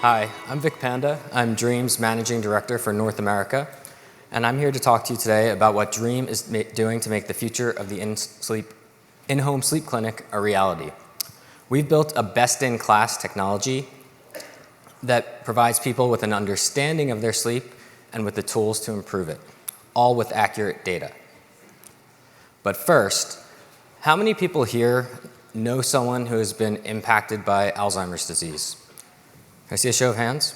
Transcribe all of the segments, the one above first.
Hi, I'm Vic Panda. I'm Dream's Managing Director for North America, and I'm here to talk to you today about what Dream is doing to make the future of the in-home sleep clinic a reality. We've built a best-in-class technology that provides people with an understanding of their sleep and with the tools to improve it, all with accurate data. But first, how many people here know someone who has been impacted by Alzheimer's disease? Can I see a show of hands?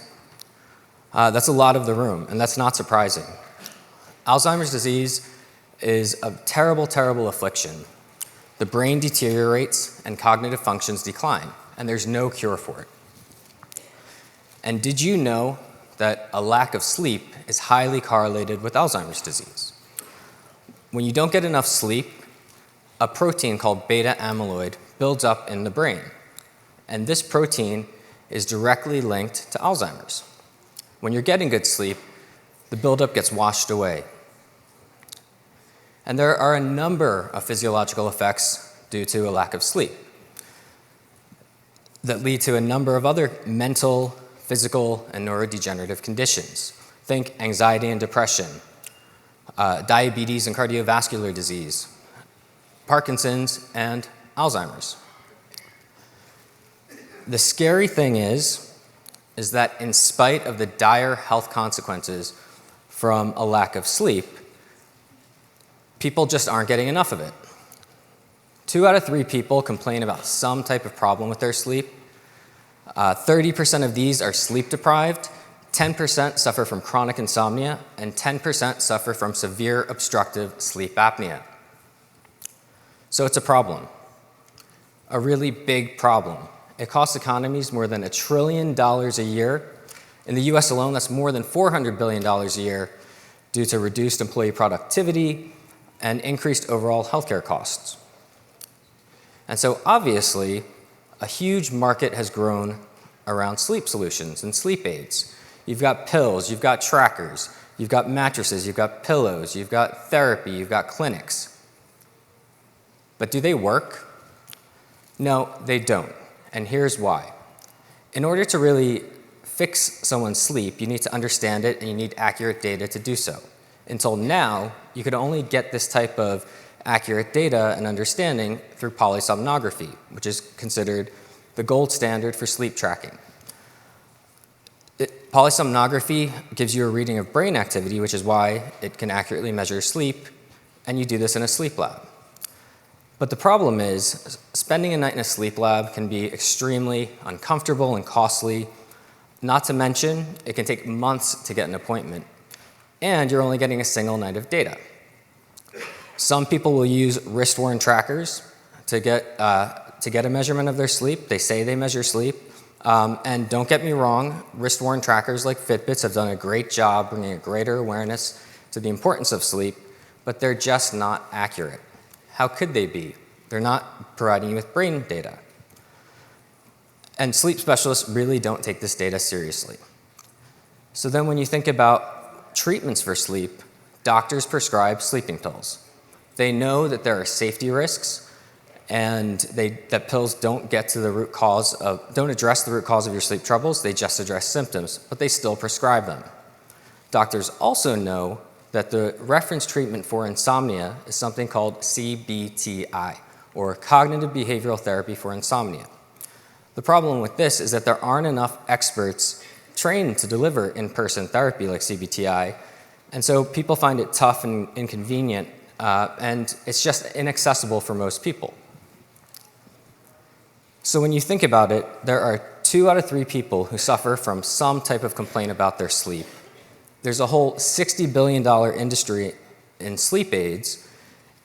That's a lot of the room, and that's not surprising. Alzheimer's disease is a terrible, terrible affliction. The brain deteriorates and cognitive functions decline, and there's no cure for it. And did you know that a lack of sleep is highly correlated with Alzheimer's disease? When you don't get enough sleep, a protein called beta amyloid builds up in the brain, and this protein is directly linked to Alzheimer's. When you're getting good sleep, the buildup gets washed away. And there are a number of physiological effects due to a lack of sleep that lead to a number of other mental, physical, and neurodegenerative conditions. Think anxiety and depression, diabetes and cardiovascular disease, Parkinson's, and Alzheimer's. The scary thing is that in spite of the dire health consequences from a lack of sleep, people just aren't getting enough of it. 2 out of 3 people complain about some type of problem with their sleep. 30% of these are sleep deprived, 10% suffer from chronic insomnia, and 10% suffer from severe obstructive sleep apnea. So it's a problem, a really big problem. It costs economies more than $1 trillion a year. In the US alone, that's more than $400 billion a year due to reduced employee productivity and increased overall healthcare costs. And so obviously, a huge market has grown around sleep solutions and sleep aids. You've got pills, you've got trackers, you've got mattresses, you've got pillows, you've got therapy, you've got clinics. But do they work? No, they don't. And here's why. In order to really fix someone's sleep, you need to understand it and you need accurate data to do so. Until now, you could only get this type of accurate data and understanding through polysomnography, which is considered the gold standard for sleep tracking. Polysomnography gives you a reading of brain activity, which is why it can accurately measure sleep, and you do this in a sleep lab. But the problem is, spending a night in a sleep lab can be extremely uncomfortable and costly. Not to mention, it can take months to get an appointment, and you're only getting a single night of data. Some people will use wrist-worn trackers to get a measurement of their sleep. They say they measure sleep. And don't get me wrong, wrist-worn trackers like Fitbits have done a great job bringing a greater awareness to the importance of sleep, but they're just not accurate. How could they be? They're not providing you with brain data. And sleep specialists really don't take this data seriously. So then when you think about treatments for sleep, doctors prescribe sleeping pills. They know that there are safety risks and that pills don't address the root cause of your sleep troubles, they just address symptoms, but they still prescribe them. Doctors also know that the reference treatment for insomnia is something called CBTI, or Cognitive Behavioral Therapy for Insomnia. The problem with this is that there aren't enough experts trained to deliver in-person therapy like CBTI, and so people find it tough and inconvenient, and it's just inaccessible for most people. So when you think about it, there are 2 out of 3 people who suffer from some type of complaint about their sleep. There's a whole $60 billion industry in sleep aids,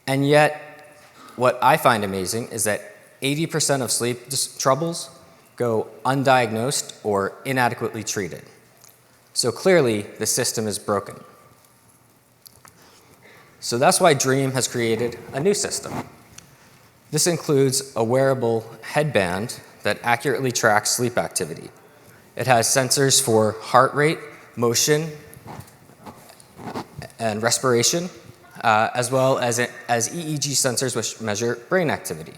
and yet what I find amazing is that 80% of sleep troubles go undiagnosed or inadequately treated. So clearly, the system is broken. So that's why Dream has created a new system. This includes a wearable headband that accurately tracks sleep activity. It has sensors for heart rate, motion, and respiration, as well as EEG sensors which measure brain activity.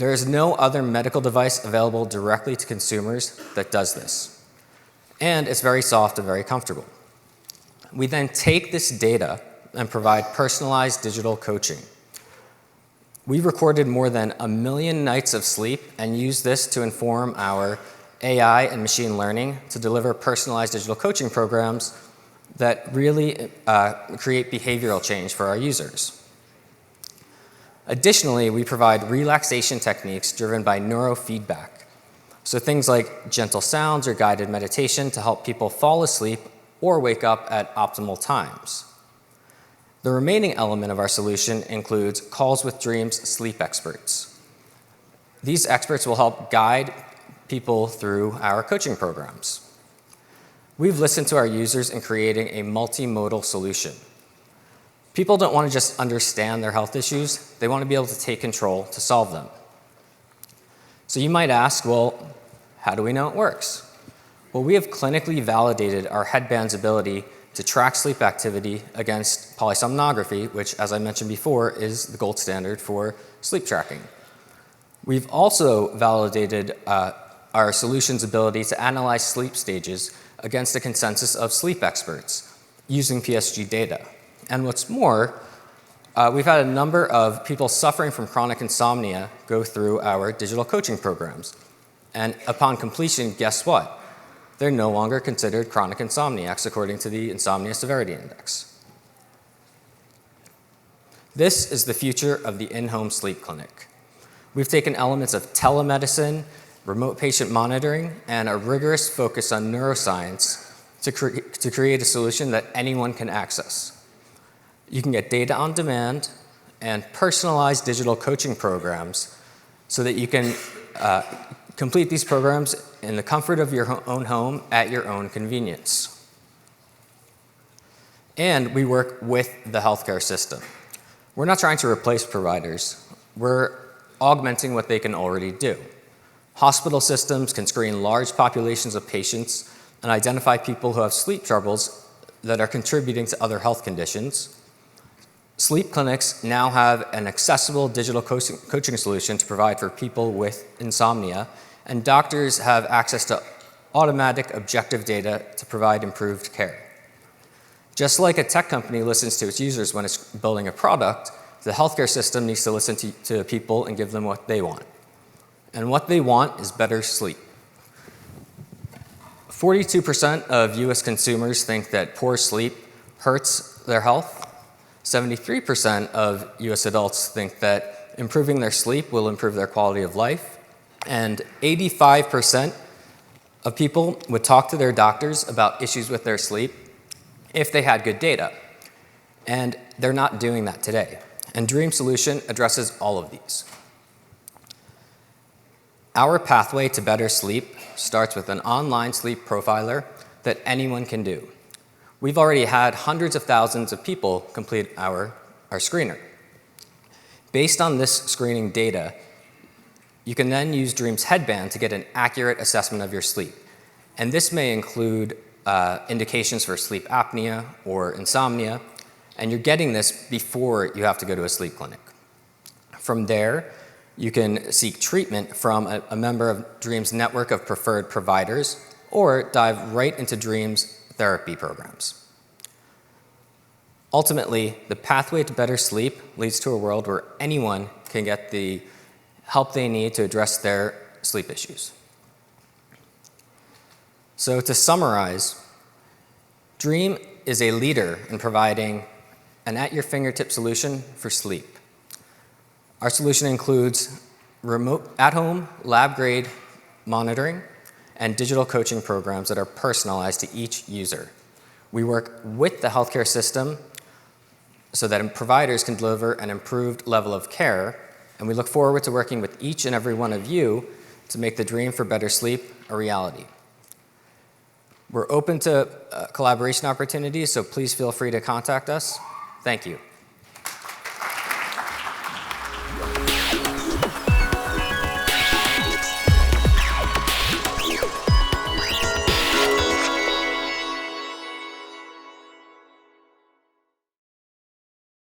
There is no other medical device available directly to consumers that does this. And it's very soft and very comfortable. We then take this data and provide personalized digital coaching. We recorded more than 1 million nights of sleep and use this to inform our AI and machine learning to deliver personalized digital coaching programs that really create behavioral change for our users. Additionally, we provide relaxation techniques driven by neurofeedback. So things like gentle sounds or guided meditation to help people fall asleep or wake up at optimal times. The remaining element of our solution includes Calls with Dreams sleep experts. These experts will help guide people through our coaching programs. We've listened to our users in creating a multimodal solution. People don't want to just understand their health issues, they want to be able to take control to solve them. So you might ask, well, how do we know it works? Well, we have clinically validated our headband's ability to track sleep activity against polysomnography, which, as I mentioned before, is the gold standard for sleep tracking. We've also validated our solution's ability to analyze sleep stages against a consensus of sleep experts using PSG data. And what's more, we've had a number of people suffering from chronic insomnia go through our digital coaching programs. And upon completion, guess what? They're no longer considered chronic insomniacs according to the Insomnia Severity Index. This is the future of the in-home sleep clinic. We've taken elements of telemedicine, remote patient monitoring, and a rigorous focus on neuroscience to create a solution that anyone can access. You can get data on demand and personalized digital coaching programs so that you can complete these programs in the comfort of your own home at your own convenience. And we work with the healthcare system. We're not trying to replace providers. We're augmenting what they can already do. Hospital systems can screen large populations of patients and identify people who have sleep troubles that are contributing to other health conditions. Sleep clinics now have an accessible digital coaching solution to provide for people with insomnia, and doctors have access to automatic objective data to provide improved care. Just like a tech company listens to its users when it's building a product, the healthcare system needs to listen to people and give them what they want. And what they want is better sleep. 42% of US consumers think that poor sleep hurts their health. 73% of US adults think that improving their sleep will improve their quality of life. And 85% of people would talk to their doctors about issues with their sleep if they had good data. And they're not doing that today. And Dream Solution addresses all of these. Our pathway to better sleep starts with an online sleep profiler that anyone can do. We've already had hundreds of thousands of people complete our screener. Based on this screening data, you can then use Dream's headband to get an accurate assessment of your sleep. And this may include indications for sleep apnea or insomnia, and you're getting this before you have to go to a sleep clinic. From there, you can seek treatment from a member of Dream's network of preferred providers or dive right into Dream's therapy programs. Ultimately, the pathway to better sleep leads to a world where anyone can get the help they need to address their sleep issues. So to summarize, Dream is a leader in providing an at-your-fingertip solution for sleep. Our solution includes remote at-home lab-grade monitoring and digital coaching programs that are personalized to each user. We work with the healthcare system so that providers can deliver an improved level of care, and we look forward to working with each and every one of you to make the dream for better sleep a reality. We're open to collaboration opportunities, so please feel free to contact us. Thank you.